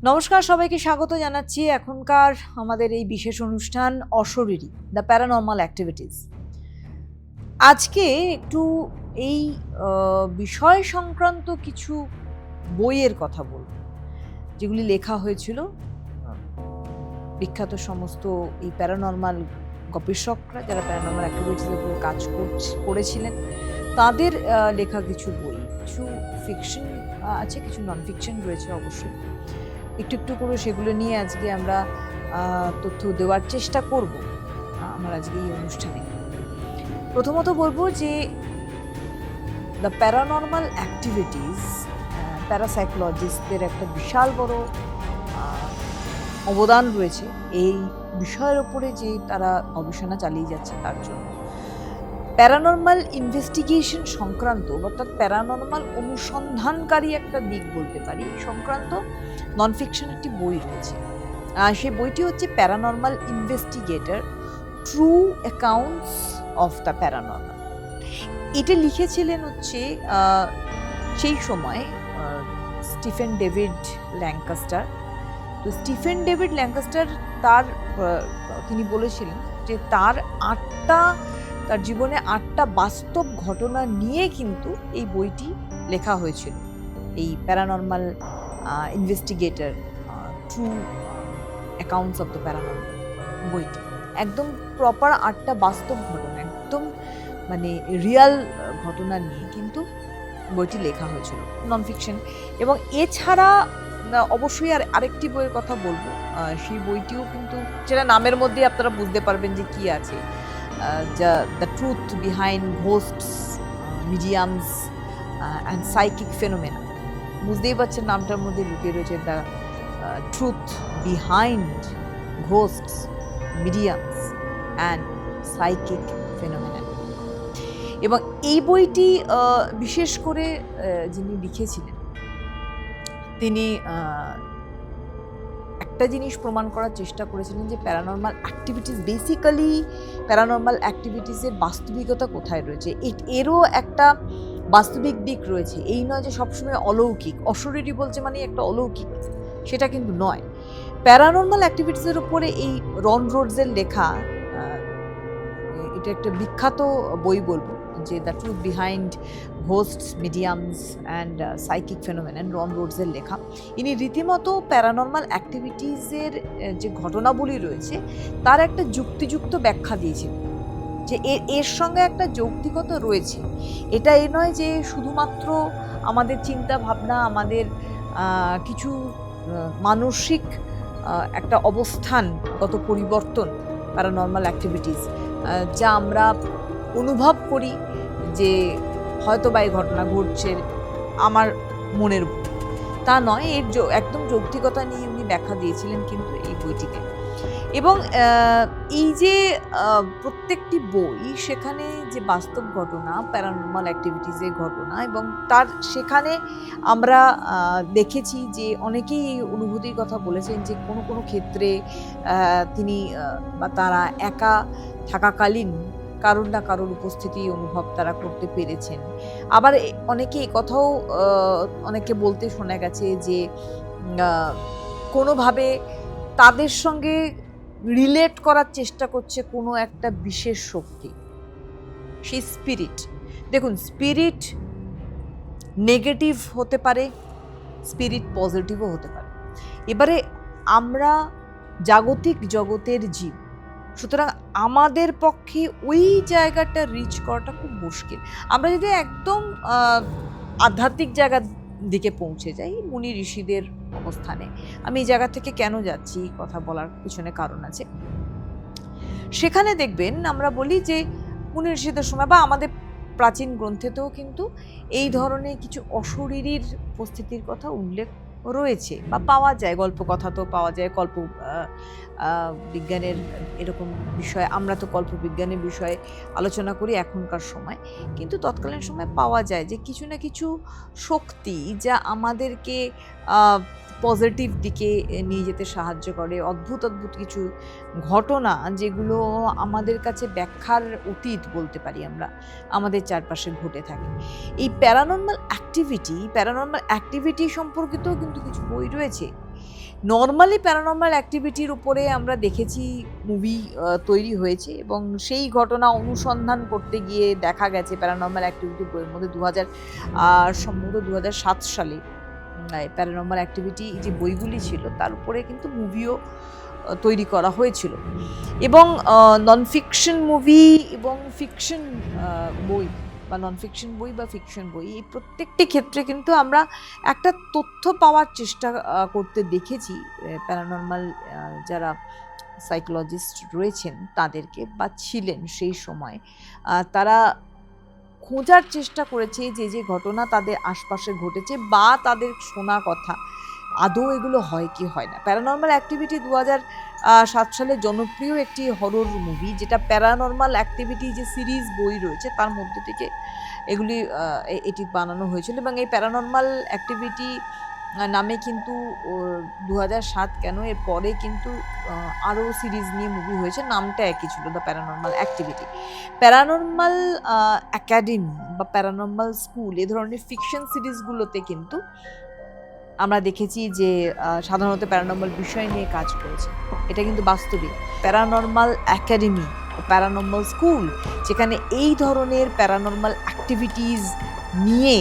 নমস্কার, সবাইকে স্বাগত জানাচ্ছি এখনকার আমাদের এই বিশেষ অনুষ্ঠান অশরীরী, দ্য প্যারানর্মাল অ্যাক্টিভিটিস। আজকে একটু এই বিষয় সংক্রান্ত কিছু বইয়ের কথা বলব, যেগুলি লেখা হয়েছিল বিখ্যাত সমস্ত এই প্যারানর্মাল গবেষকরা, যারা প্যারানর্মাল অ্যাক্টিভিটিসের উপর কাজ করেছিলেন, তাদের লেখা কিছু বই। কিছু ফিকশন আছে, কিছু নন ফিকশন রয়েছে অবশ্যই। একটু একটু করে সেগুলো নিয়ে আজকে আমরা তথ্য দেওয়ার চেষ্টা করব আমার আজকে এই অনুষ্ঠানে। প্রথমত বলবো যে দ্য প্যারানর্মাল অ্যাক্টিভিটিস, প্যারাসাইকোলজিস্টদের একটা বিশাল বড় অবদান রয়েছে এই বিষয়ের ওপরে, যে তারা গবেষণা চালিয়ে যাচ্ছে তার জন্য। প্যারানর্মাল ইনভেস্টিগেশন সংক্রান্ত, অর্থাৎ প্যারানর্মাল অনুসন্ধানকারী একটা দিক বলতে পারি সংক্রান্ত নন ফিকশন একটি বই রয়েছে। সেই বইটি হচ্ছে paranormal investigator, true accounts of the paranormal. এটা লিখেছিলেন হচ্ছে সেই সময় স্টিফেন ডেভিড ল্যাঙ্কাস্টার। তো স্টিফেন ডেভিড ল্যাঙ্কাস্টার তিনি বলেছিলেন যে তার জীবনে 8টা বাস্তব ঘটনা নিয়ে কিন্তু এই বইটি লেখা হয়েছিল, এই paranormal investigator true accounts of the paranormal বইটি। একদম প্রপার 8টা বাস্তব ঘটনা, একদম মানে রিয়াল ঘটনা নিয়ে কিন্তু বইটি লেখা হয়েছিল, নন ফিকশন। এবং এছাড়া অবশ্যই আরেকটি বইয়ের কথা বলবো, সেই বইটিও কিন্তু, যেটা নামের মধ্যে আপনারা বুঝতে পারবেন যে কি আছে, the truth behind ghosts, mediums and psychic phenomena. বুঝতেই পারছেন নামটার মধ্যে লুকিয়ে রয়েছে the truth behind ghosts, mediums and psychic phenomena. এবং এই বইটি বিশেষ করে যিনি লিখেছিলেন, তিনি একটা জিনিস প্রমাণ করার চেষ্টা করেছিলেন যে প্যারানর্মাল অ্যাক্টিভিটিস, বেসিক্যালি প্যারানর্মাল অ্যাক্টিভিটিসের বাস্তবিকতা কোথায় রয়েছে, এরও একটা বাস্তবিক দিক রয়েছে। এই নয় যে সবসময় অলৌকিক, অশরীরী বলছে মানে একটা অলৌকিক, সেটা কিন্তু নয়। প্যারানর্মাল অ্যাক্টিভিটিসের উপরে এই রন রোডসের লেখা, এটা একটা বিখ্যাত বই বলবো, যে the truth behind ghosts, mediums and psychic phenomena, Ron রোডসের লেখা। ইনি রীতিমতো প্যারানর্মাল অ্যাক্টিভিটিসের যে ঘটনাবলী রয়েছে তার একটা যুক্তিযুক্ত ব্যাখ্যা দিয়েছেন, যে এর সঙ্গে একটা যৌক্তিকতা রয়েছে। এটা এ নয় যে শুধুমাত্র আমাদের চিন্তা ভাবনা, আমাদের কিছু মানসিক একটা অবস্থানগত পরিবর্তন, প্যারানর্মাল অ্যাক্টিভিটিস, যা আমরা অনুভব করি যে হয়তো বা এই ঘটনা ঘটছে আমার মনের ভুল, তা নয়। এর একদম যৌক্তিকতা নিয়ে উনি ব্যাখ্যা দিয়েছিলেন কিন্তু এই বইটিতে। এবং এই যে প্রত্যেকটি বই, সেখানে যে বাস্তব ঘটনা, প্যারানর্মাল অ্যাক্টিভিটিসের ঘটনা, এবং সেখানে আমরা দেখেছি যে অনেকেই এই অনুভূতির কথা বলেছেন যে কোনো কোনো ক্ষেত্রে তিনি বা তারা একা থাকাকালীন কারোর না কারোর উপস্থিতি অনুভব তারা করতে পেরেছেন। আবার অনেকে এই কথাও অনেকে বলতে শোনা গেছে যে কোনোভাবে তাদের সঙ্গে রিলেট করার চেষ্টা করছে কোনো একটা বিশেষ শক্তি, সেই স্পিরিট। দেখুন, স্পিরিট নেগেটিভ হতে পারে, স্পিরিট পজিটিভও হতে পারে। এবারে আমরা জাগতিক জগতের জীব, সুতরাং আমাদের পক্ষে ওই জায়গাটা রিচ করাটা খুব মুশকিল। আমরা যদি একদম আধ্যাত্মিক জায়গার দিকে পৌঁছে যাই, মুনি ঋষিদের অবস্থানে, আমি এই জায়গা থেকে কেন যাচ্ছি কথা বলার পিছনে কারণ আছে। সেখানে দেখবেন আমরা বলি যে মুনি ঋষিদের সময় বা আমাদের প্রাচীন গ্রন্থেতেও কিন্তু এই ধরনের কিছু অশরীরীর উপস্থিতির কথা উল্লেখ রয়েছে বা পাওয়া যায়। গল্প কথা তো পাওয়া যায়, বিজ্ঞানের এরকম বিষয়, আমরা তো কল্পবিজ্ঞানের বিষয়ে আলোচনা করি এখনকার সময়, কিন্তু তৎকালীন সময় পাওয়া যায় যে কিছু না কিছু শক্তি যা আমাদেরকে পজিটিভ দিকে নিয়ে যেতে সাহায্য করে, অদ্ভুত অদ্ভুত কিছু ঘটনা যেগুলো আমাদের কাছে ব্যাখ্যার অতীত বলতে পারি আমরা, আমাদের চারপাশে ঘটে থাকে। এই প্যারানর্মাল অ্যাক্টিভিটি সম্পর্কিতও কিন্তু কিছু বই রয়েছে, নর্মালি প্যারানর্মাল অ্যাক্টিভিটির উপরে আমরা দেখেছি মুভি তৈরি হয়েছে এবং সেই ঘটনা অনুসন্ধান করতে গিয়ে দেখা গেছে প্যারানর্মাল অ্যাক্টিভিটি বইয়ের মধ্যে সম্ভবত 2007 সালে প্যারানর্মাল অ্যাক্টিভিটি যে বইগুলি ছিল তার উপরে কিন্তু মুভিও তৈরি করা হয়েছিল এবং নন ফিকশন মুভি এবং ফিকশন বই বা নন ফিকশন বই বা ফিকশন বই এই প্রত্যেকটি ক্ষেত্রে কিন্তু আমরা একটা তথ্য পাওয়ার চেষ্টা করতে দেখেছি প্যারানর্মাল যারা সাইকোলজিস্ট রয়েছেন তাদেরকে বা ছিলেন সেই সময় তারা খোঁজার চেষ্টা করেছে যে ঘটনা তাদের আশপাশে ঘটেছে বা তাদের শোনা কথা আদৌ এগুলো হয় কি হয় না। প্যারানর্মাল অ্যাক্টিভিটি 2007 সালে জনপ্রিয় একটি হরর মুভি, যেটা প্যারানর্মাল অ্যাক্টিভিটি যে সিরিজ বই রয়েছে তার মধ্যে থেকে এটি বানানো হয়েছিল এবং এই প্যারানর্মাল অ্যাক্টিভিটি নামে কিন্তু 2007 কেন, এর পরে কিন্তু আরও সিরিজ নিয়ে মুভি হয়েছে, নামটা একই ছিল, the paranormal activity. Paranormal academy বা প্যারানর্মাল স্কুল এ ধরনের ফিকশন সিরিজগুলোতে কিন্তু আমরা দেখেছি যে সাধারণত প্যারানর্মাল বিষয় নিয়ে কাজ করেছে। এটা কিন্তু বাস্তবিক প্যারানর্মাল একাডেমি, প্যারানর্মাল স্কুল, যেখানে এই ধরনের প্যারানর্মাল অ্যাক্টিভিটিস নিয়ে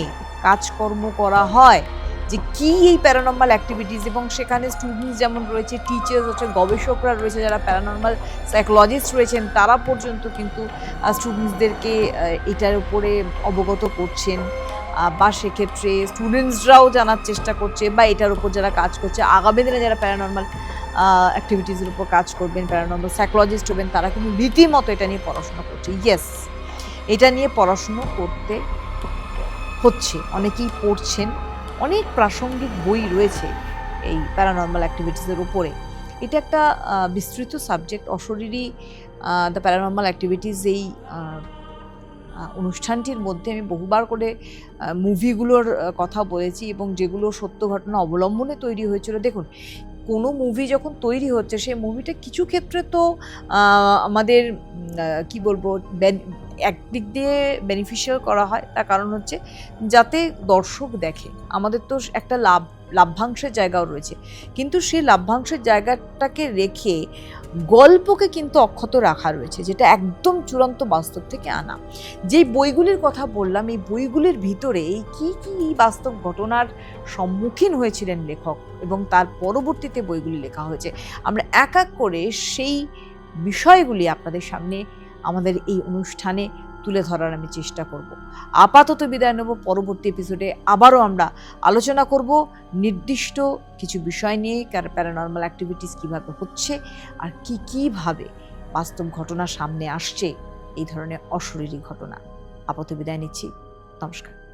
কাজকর্ম করা হয়, যে কি এই প্যারানর্মাল অ্যাক্টিভিটিস, এবং সেখানে স্টুডেন্টস যেমন রয়েছে, টিচার্স আছে, গবেষকরা রয়েছে, যারা প্যারানর্মাল সাইকোলজিস্ট রয়েছেন, তারা পর্যন্ত কিন্তু স্টুডেন্টসদেরকে এটার উপরে অবগত করছেন বা সেক্ষেত্রে স্টুডেন্টসরাও জানার চেষ্টা করছে বা এটার উপর যারা কাজ করছে, আগামী দিনে যারা প্যারানর্মাল অ্যাক্টিভিটিসের উপর কাজ করবেন, প্যারানর্মাল সাইকোলজিস্ট হবেন, তারা কিন্তু রীতিমতো এটা নিয়ে পড়াশোনা করছে। ইয়েস, এটা নিয়ে পড়াশুনো করতে হচ্ছে, অনেকেই পড়ছেন, অনেক প্রাসঙ্গিক বই রয়েছে এই প্যারানর্মাল অ্যাক্টিভিটিসের উপরে। এটা একটা বিস্তৃত সাবজেক্ট। অশরীরী দ্য প্যারানর্মাল অ্যাক্টিভিটিস এই অনুষ্ঠানটির মধ্যে আমি বহুবার করে মুভিগুলোর কথা বলেছি এবং যেগুলো সত্য ঘটনা অবলম্বনে তৈরি হয়েছিল। দেখুন, কোনো মুভি যখন তৈরি হচ্ছে, সেই মুভিটা কিছু ক্ষেত্রে তো আমাদের কি বলবো, একদিক দিয়ে বেনিফিশিয়াল করা হয়, তার কারণ হচ্ছে যাতে দর্শক দেখে। আমাদের তো একটা লাভ্যাংশের জায়গাও রয়েছে, কিন্তু সেই লাভ্যাংশের জায়গাটাকে রেখে গল্পকে কিন্তু অক্ষত রাখা রয়েছে, যেটা একদম চূড়ান্ত বাস্তব থেকে আনা। যেই বইগুলির কথা বললাম, এই বইগুলির ভিতরে এই কী বাস্তব ঘটনার সম্মুখীন হয়েছিলেন লেখক এবং তার পরবর্তীতে বইগুলি লেখা হয়েছে, আমরা এক এক করে সেই বিষয়গুলি আপনাদের সামনে আমাদের এই অনুষ্ঠানে তুলে ধরার আমি চেষ্টা করব। আপাতত বিদায় নেব। পরবর্তী এপিসোডে আবারও আমরা আলোচনা করব নির্দিষ্ট কিছু বিষয় নিয়ে, প্যারানর্মাল অ্যাক্টিভিটিস কীভাবে হচ্ছে আর কীভাবে বাস্তব ঘটনা সামনে আসছে, এই ধরনের অশরীরী ঘটনা। আপাতত বিদায় নিচ্ছি। নমস্কার।